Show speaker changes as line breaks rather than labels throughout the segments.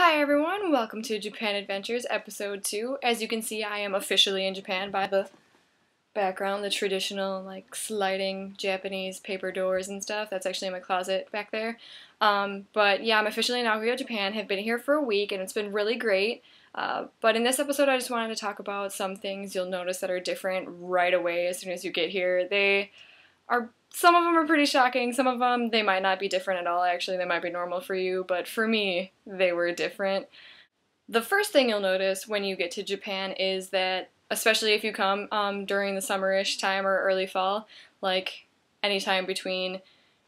Hi everyone, welcome to Japan Adventures episode 2. As you can see, I am officially in Japan by the background, the traditional like sliding Japanese paper doors and stuff. That's actually in my closet back there. But yeah, I'm officially in Nagoya, Japan. Have been here for a week and it's been really great. But in this episode I just wanted to talk about some things you'll notice that are different right away as soon as you get here. Some of them are pretty shocking, some of them they might not be different at all, actually they might be normal for you, but for me, they were different. The first thing you'll notice when you get to Japan is that, especially if you come during the summerish time or early fall, like anytime between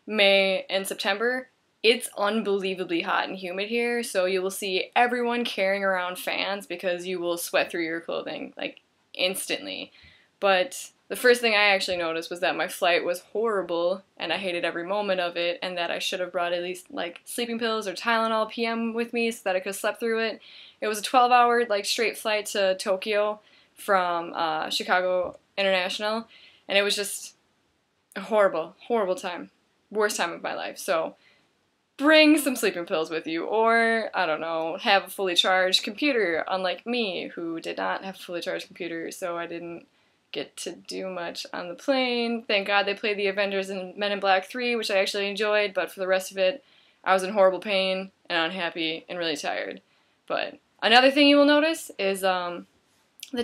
May and September, it's unbelievably hot and humid here, so you will see everyone carrying around fans because you will sweat through your clothing, like, instantly. But the first thing I actually noticed was that my flight was horrible, and I hated every moment of it, and that I should have brought at least, like, sleeping pills or Tylenol PM with me so that I could have slept through it. It was a 12-hour, like, straight flight to Tokyo from Chicago International, and it was just a horrible, horrible time. Worst time of my life. So bring some sleeping pills with you, or, I don't know, have a fully charged computer, unlike me, who did not have a fully charged computer, so I didn't get to do much on the plane. Thank God they played the Avengers and Men in Black 3, which I actually enjoyed, but for the rest of it, I was in horrible pain and unhappy and really tired. But another thing you will notice is the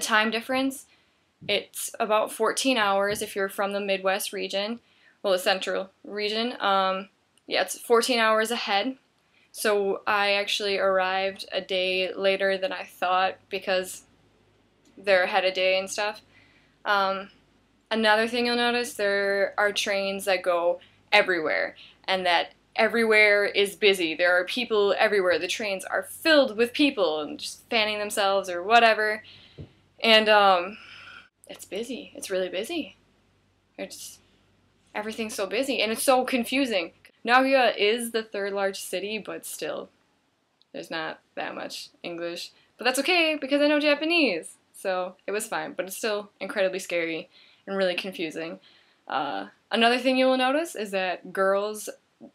time difference. It's about 14 hours if you're from the Midwest region, well, the central region. Yeah, it's 14 hours ahead. So I actually arrived a day later than I thought because they're ahead a day and stuff. Another thing you'll notice, there are trains that go everywhere, and that everywhere is busy. There are people everywhere. The trains are filled with people and just fanning themselves or whatever. And it's busy. It's really busy. Everything's so busy, and it's so confusing. Nagoya is the third largest city, but still, there's not that much English. But that's okay, because I know Japanese. So it was fine, but it's still incredibly scary and really confusing. Another thing you will notice is that girls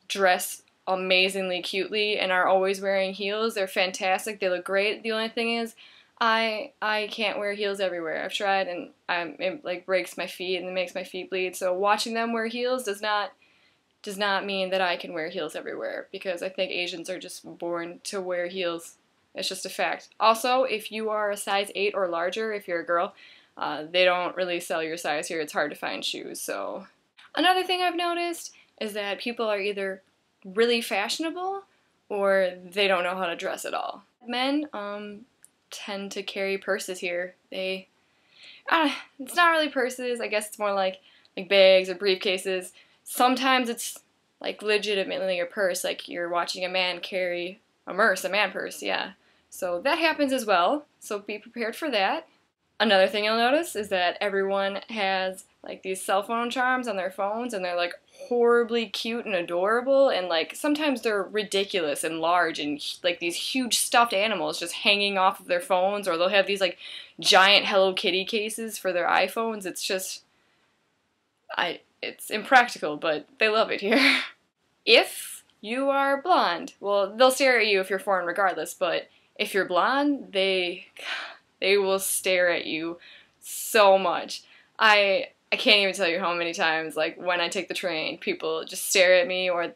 dress amazingly cutely and are always wearing heels. They're fantastic. They look great. The only thing is, I can't wear heels everywhere. I've tried, and it like breaks my feet and it makes my feet bleed. So watching them wear heels does not mean that I can wear heels everywhere, because I think Asians are just born to wear heels. It's just a fact. Also, if you are a size 8 or larger, if you're a girl, they don't really sell your size here. It's hard to find shoes. So another thing I've noticed is that people are either really fashionable or they don't know how to dress at all. Men tend to carry purses here. It's not really purses. I guess it's more like bags or briefcases. Sometimes it's like legitimately a purse, like you're watching a man carry a man purse, yeah. So that happens as well, so be prepared for that. Another thing you'll notice is that everyone has like these cell phone charms on their phones, and they're like horribly cute and adorable, and like sometimes they're ridiculous and large, and like these huge stuffed animals just hanging off of their phones, or they'll have these like giant Hello Kitty cases for their iPhones. It's just, it's impractical, but they love it here. If you are blonde, well, they'll stare at you if you're foreign regardless, but if you're blonde, they will stare at you so much. I can't even tell you how many times, like, when I take the train, people just stare at me, or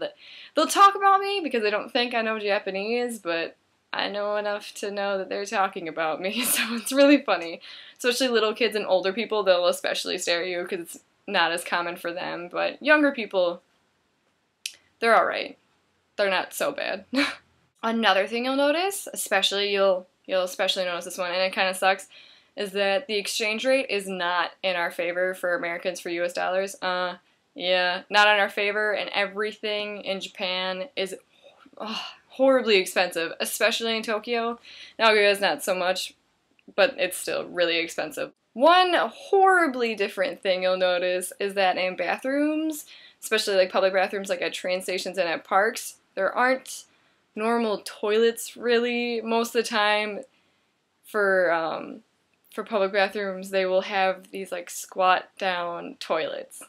they'll talk about me because they don't think I know Japanese, but I know enough to know that they're talking about me, so it's really funny. Especially little kids and older people, they'll especially stare at you because it's not as common for them, but younger people, they're alright. They're not so bad. Another thing you'll notice, you'll especially notice this one, and it kind of sucks, is that the exchange rate is not in our favor for Americans for US dollars. Yeah, not in our favor, and everything in Japan is horribly expensive, especially in Tokyo. Nagoya is not so much, but it's still really expensive. One horribly different thing you'll notice is that in bathrooms, especially like public bathrooms like at train stations and at parks, there aren't normal toilets really. Most of the time for public bathrooms, they will have these like squat down toilets.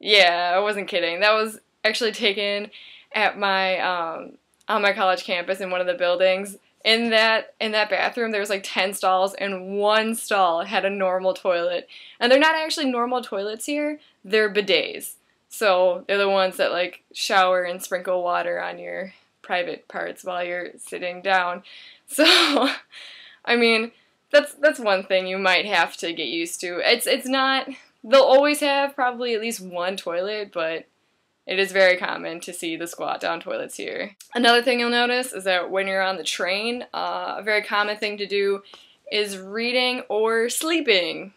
Yeah, I wasn't kidding. That was actually taken at my on my college campus in one of the buildings. In that bathroom, there was like 10 stalls, and one stall had a normal toilet. And they're not actually normal toilets here, they're bidets. So they're the ones that like shower and sprinkle water on your private parts while you're sitting down. So, I mean, that's one thing you might have to get used to. It's not, they'll always have probably at least one toilet, but it is very common to see the squat down toilets here. Another thing you'll notice is that when you're on the train, a very common thing to do is reading or sleeping.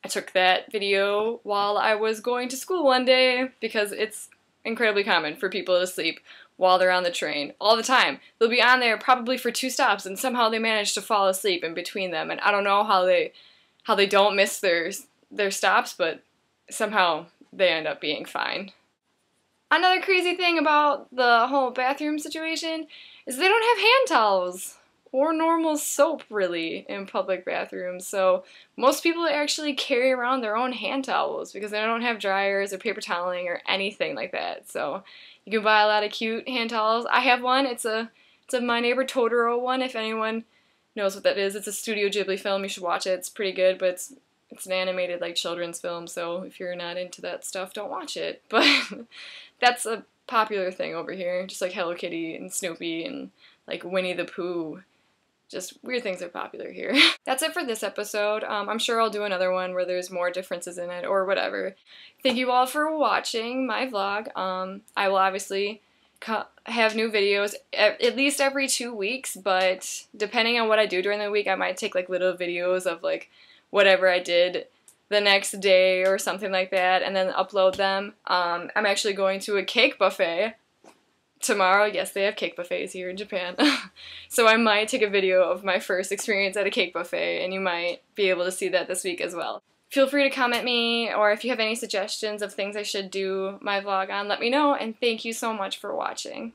I took that video while I was going to school one day because it's incredibly common for people to sleep while they're on the train all the time. They'll be on there probably for 2 stops and somehow they manage to fall asleep in between them, and I don't know how they don't miss their stops, but somehow they end up being fine. Another crazy thing about the whole bathroom situation is they don't have hand towels or normal soap really in public bathrooms, so most people actually carry around their own hand towels because they don't have dryers or paper toweling or anything like that. So you can buy a lot of cute hand towels. I have one. It's a My Neighbor Totoro one, if anyone knows what that is. It's a Studio Ghibli film. You should watch it. It's pretty good, but it's an animated like children's film, so if you're not into that stuff, don't watch it. But that's a popular thing over here, just like Hello Kitty and Snoopy and like Winnie the Pooh. Just weird things are popular here. That's it for this episode. I'm sure I'll do another one where there's more differences in it or whatever. Thank you all for watching my vlog. I will obviously have new videos at least every 2 weeks, but depending on what I do during the week, I might take like little videos of like whatever I did the next day or something like that and then upload them. I'm actually going to a cake buffet tomorrow. Yes, they have cake buffets here in Japan. So I might take a video of my first experience at a cake buffet, and you might be able to see that this week as well. Feel free to comment me, or if you have any suggestions of things I should do my vlog on, let me know, and thank you so much for watching.